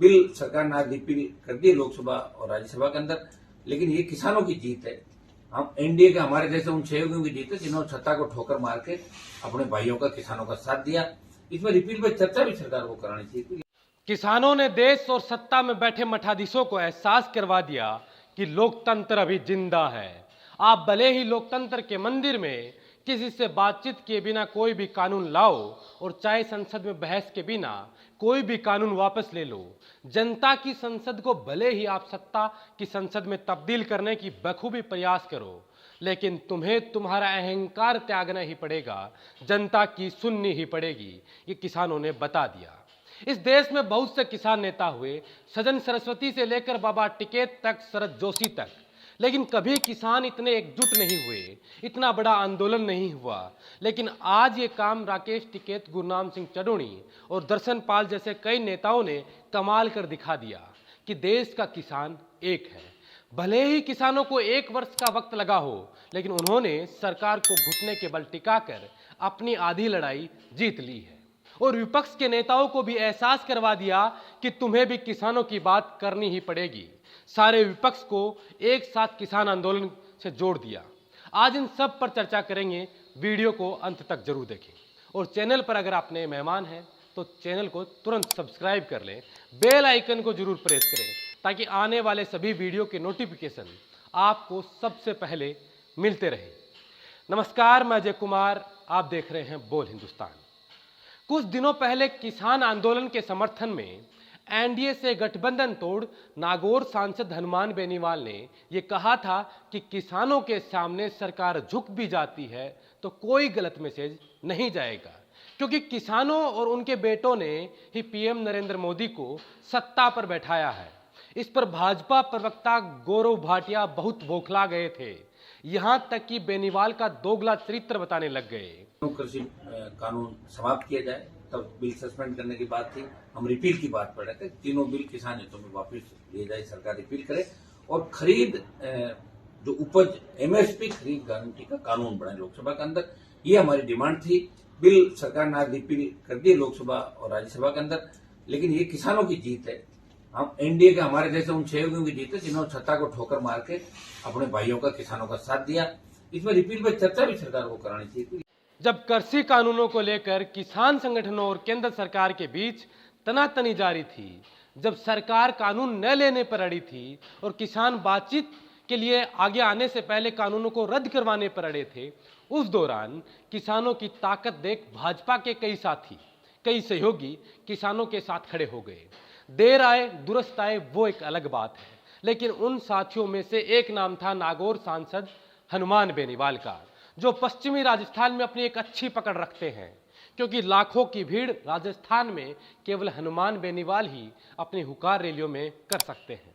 Bill सरकार ने आज रिपील कर दिए लोकसभा और राज्यसभा के अंदर, लेकिन ये किसानों की जीत है। हम एनडीए के हमारे जैसे उन सहयोगियों की जीत है जिन्होंने सत्ता को ठोकर मार के अपने भाइयों का, किसानों का साथ दिया। इसमें रिपील पर चर्चा भी सरकार को करानी चाहिए। किसानों ने देश और सत्ता में बैठे मठाधीशों को एहसास करवा दिया कि लोकतंत्र अभी जिंदा है। आप भले ही लोकतंत्र के मंदिर में किसी से बातचीत किए बिना कोई भी कानून लाओ और चाहे संसद में बहस के बिना कोई भी कानून वापस ले लो, जनता की संसद को भले ही आप सत्ता की संसद में तब्दील करने की बखूबी प्रयास करो, लेकिन तुम्हें तुम्हारा अहंकार त्यागना ही पड़ेगा, जनता की सुननी ही पड़ेगी। ये किसानों ने बता दिया। इस देश में बहुत से किसान नेता हुए, सजन सरस्वती से लेकर बाबा टिकैत तक, शरद जोशी तक, लेकिन कभी किसान इतने एकजुट नहीं हुए, इतना बड़ा आंदोलन नहीं हुआ। लेकिन आज ये काम राकेश टिकैत, गुरनाम सिंह चढ़ूणी और दर्शन पाल जैसे कई नेताओं ने कमाल कर दिखा दिया कि देश का किसान एक है। भले ही किसानों को 1 वर्ष का वक्त लगा हो, लेकिन उन्होंने सरकार को घुटने के बल टिकाकर अपनी आधी लड़ाई जीत ली है और विपक्ष के नेताओं को भी एहसास करवा दिया कि तुम्हें भी किसानों की बात करनी ही पड़ेगी। सारे विपक्ष को एक साथ किसान आंदोलन से जोड़ दिया। आज इन सब पर चर्चा करेंगे। वीडियो को अंत तक जरूर देखें और चैनल पर अगर आप नए मेहमान हैं तो चैनल को तुरंत सब्सक्राइब कर लें, बेल आइकन को जरूर प्रेस करें ताकि आने वाले सभी वीडियो के नोटिफिकेशन आपको सबसे पहले मिलते रहे। नमस्कार, मैं अजय कुमार, आप देख रहे हैं बोल हिंदुस्तान। कुछ दिनों पहले किसान आंदोलन के समर्थन में एनडीए से गठबंधन तोड़ नागौर सांसद हनुमान बेनीवाल ने यह कहा था कि किसानों के सामने सरकार झुक भी जाती है तो कोई गलत मैसेज नहीं जाएगा, क्योंकि किसानों और उनके बेटों ने ही पीएम नरेंद्र मोदी को सत्ता पर बैठाया है। इस पर भाजपा प्रवक्ता गौरव भाटिया बहुत बौखला गए थे, यहां तक कि बेनीवाल का दोगला चरित्र बताने लग गए। कृषि कानून समाप्त किया जाए, तब बिल सस्पेंड करने की बात थी। हम रिपील की बात पढ़ रहे थे। तीनों बिल किसान हितों में वापस लिए जाए, सरकार रिपील करे और खरीद जो उपज एमएसपी खरीद गारंटी का कानून बनाए लोकसभा के अंदर। ये हमारी डिमांड थी। बिल सरकार ने आज रिपील कर दिए लोकसभा और राज्यसभा के अंदर, लेकिन ये किसानों की जीत है। हम एनडीए के हमारे जैसे उन सहयोगियों की जीत है जिन्होंने सत्ता को ठोकर मार के अपने भाइयों का, किसानों का साथ दिया। इसमें रिपील पर चर्चा भी सरकार को करानी चाहिए। जब कृषि कानूनों को लेकर किसान संगठनों और केंद्र सरकार के बीच तनातनी जारी थी, जब सरकार कानून न लेने पर अड़ी थी और किसान बातचीत के लिए आगे आने से पहले कानूनों को रद्द करवाने पर अड़े थे, उस दौरान किसानों की ताकत देख भाजपा के कई साथी, कई सहयोगी किसानों के साथ खड़े हो गए। देर आए दुरुस्त आए वो एक अलग बात है, लेकिन उन साथियों में से एक नाम था नागौर सांसद हनुमान बेनीवाल का, जो पश्चिमी राजस्थान में अपनी एक अच्छी पकड़ रखते हैं, क्योंकि लाखों की भीड़ राजस्थान में केवल हनुमान बेनीवाल ही अपनी हुकार रैलियों में कर सकते हैं।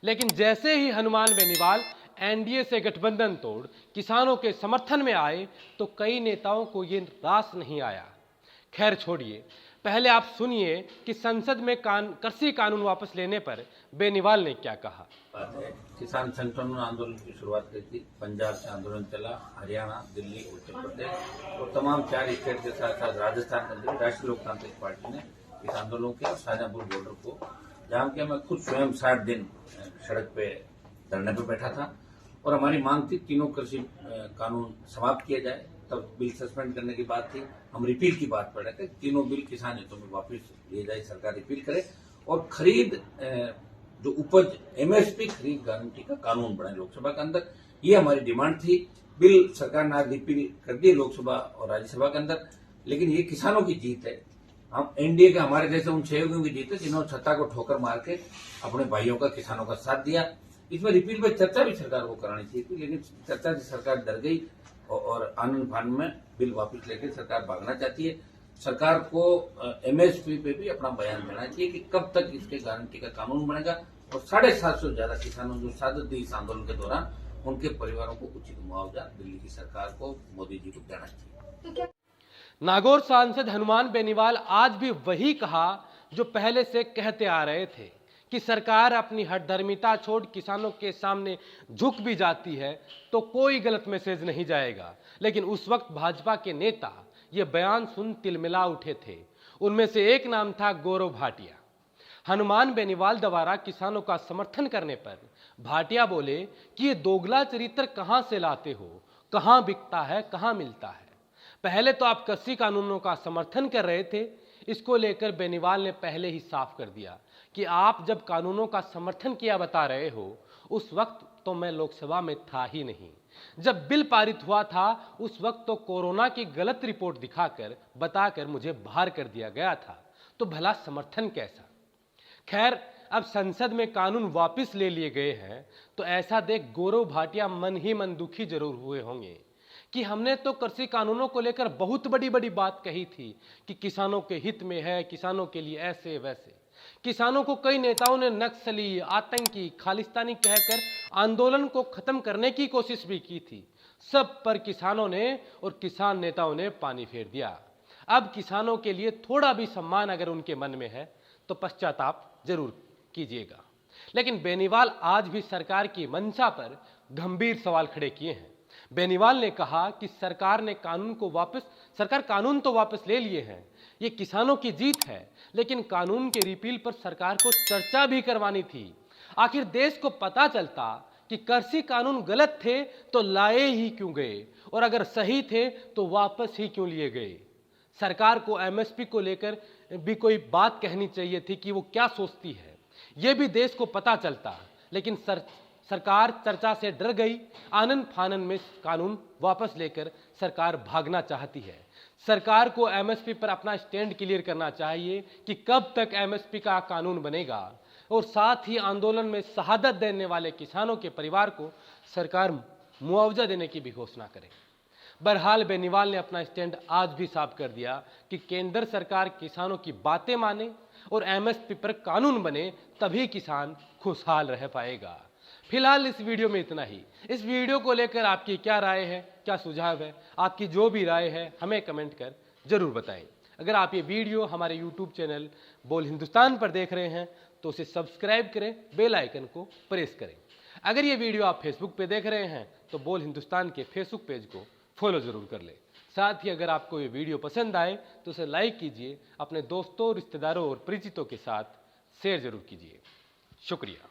लेकिन जैसे ही हनुमान बेनीवाल एनडीए से गठबंधन तोड़ किसानों के समर्थन में आए तो कई नेताओं को ये रास नहीं आया। खैर छोड़िए, पहले आप सुनिए कि संसद में कृषि कानून वापस लेने पर बेनीवाल ने क्या कहा। किसान संगठनों ने आंदोलन की शुरुआत की थी। पंजाब से आंदोलन चला, हरियाणा, दिल्ली, उत्तर प्रदेश और तमाम 4 स्टेट के साथ साथ राजस्थान के अंदर राष्ट्रीय लोकतांत्रिक पार्टी ने इस आंदोलन के शाहजहांपुर बॉर्डर को जाम किया। मैं खुद स्वयं 60 दिन सड़क पे धरने पर बैठा था और हमारी मांग थी तीनों कृषि कानून समाप्त किया जाए, तब बिल सस्पेंड करने की बात थी। हम रिपील की बात पढ़ रहे थे। तीनों बिल किसान हितों में वापस लिए जाए, सरकार रिपील करे और खरीद जो उपज एमएसपी खरीद गारंटी का कानून बनाए लोकसभा के अंदर। ये हमारी डिमांड थी। बिल सरकार ने आज रिपील कर दिए लोकसभा और राज्यसभा के अंदर, लेकिन ये किसानों की जीत है। हम एनडीए के हमारे जैसे उन सहयोगियों की जीत है जिन्होंने सत्ता को ठोकर मार के अपने भाइयों का, किसानों का साथ दिया। इसमें रिपील पर चर्चा भी सरकार को करानी चाहिए थी, लेकिन चर्चा से सरकार डर गई और आनंद फानंद में बिल वापस लेकर सरकार भागना चाहती है। सरकार को एमएसपी पे भी अपना बयान देना चाहिए कि कब तक इसके गारंटी का कानून बनेगा और 750 से ज्यादा किसानों जो शहादत दी इस आंदोलन के दौरान, उनके परिवारों को उचित मुआवजा दिल्ली की सरकार को, मोदी जी को देना चाहिए। नागौर सांसद हनुमान बेनीवाल आज भी वही कहा जो पहले से कहते आ रहे थे कि सरकार अपनी हठधर्मिता छोड़ किसानों के सामने झुक भी जाती है तो कोई गलत मैसेज नहीं जाएगा। लेकिन उस वक्त भाजपा के नेता ये बयान सुन तिलमिला उठे थे। उनमें से एक नाम था गौरव भाटिया। हनुमान बेनीवाल द्वारा किसानों का समर्थन करने पर भाटिया बोले कि ये दोगला चरित्र कहां से लाते हो, कहां बिकता है, कहां मिलता है। पहले तो आप कृषि कानूनों का समर्थन कर रहे थे, इसको लेकर बेनीवाल ने पहले ही साफ कर दिया कि आप जब कानूनों का समर्थन किया बता रहे हो, उस वक्त तो मैं लोकसभा में था ही नहीं। जब बिल पारित हुआ था उस वक्त तो कोरोना की गलत रिपोर्ट दिखाकर बताकर मुझे बाहर कर दिया गया था, तो भला समर्थन कैसा। खैर, अब संसद में कानून वापस ले लिए गए हैं तो ऐसा देख गौरव भाटिया मन ही मन दुखी जरूर हुए होंगे कि हमने तो कृषि कानूनों को लेकर बहुत बड़ी बड़ी बात कही थी कि किसानों के हित में है, किसानों के लिए ऐसे वैसे। किसानों को कई नेताओं ने नक्सली, आतंकी, खालिस्तानी कहकर आंदोलन को खत्म करने की कोशिश भी की थी। सब पर किसानों ने और किसान नेताओं ने पानी फेर दिया। अब किसानों के लिए थोड़ा भी सम्मान अगर उनके मन में है तो पश्चाताप जरूर कीजिएगा। लेकिन बेनीवाल आज भी सरकार की मंशा पर गंभीर सवाल खड़े किए हैं। बेनीवाल ने कहा कि सरकार कानून तो वापस ले लिए हैं, ये किसानों की जीत है, लेकिन कानून के रिपील पर सरकार को चर्चा भी करवानी थी। आखिर देश को पता चलता कि कृषि कानून गलत थे तो लाए ही क्यों गए, और अगर सही थे तो वापस ही क्यों लिए गए। सरकार को एमएसपी को लेकर भी कोई बात कहनी चाहिए थी कि वो क्या सोचती है, ये भी देश को पता चलता। लेकिन सरकार चर्चा से डर गई। आनन फानन में कानून वापस लेकर सरकार भागना चाहती है। सरकार को एमएसपी पर अपना स्टैंड क्लियर करना चाहिए कि कब तक एमएसपी का कानून बनेगा, और साथ ही आंदोलन में शहादत देने वाले किसानों के परिवार को सरकार मुआवजा देने की भी घोषणा करे। बहरहाल बेनीवाल ने अपना स्टैंड आज भी साफ कर दिया कि केंद्र सरकार किसानों की बातें माने और एमएसपी पर कानून बने, तभी किसान खुशहाल रह पाएगा। फिलहाल इस वीडियो में इतना ही। इस वीडियो को लेकर आपकी क्या राय है, क्या सुझाव है, आपकी जो भी राय है हमें कमेंट कर जरूर बताएं। अगर आप ये वीडियो हमारे यूट्यूब चैनल बोल हिंदुस्तान पर देख रहे हैं तो उसे सब्सक्राइब करें, बेल आइकन को प्रेस करें। अगर ये वीडियो आप फेसबुक पे देख रहे हैं तो बोल हिंदुस्तान के फेसबुक पेज को फॉलो जरूर कर लें। साथ ही अगर आपको ये वीडियो पसंद आए तो उसे लाइक कीजिए, अपने दोस्तों, रिश्तेदारों और परिचितों के साथ शेयर जरूर कीजिए। शुक्रिया।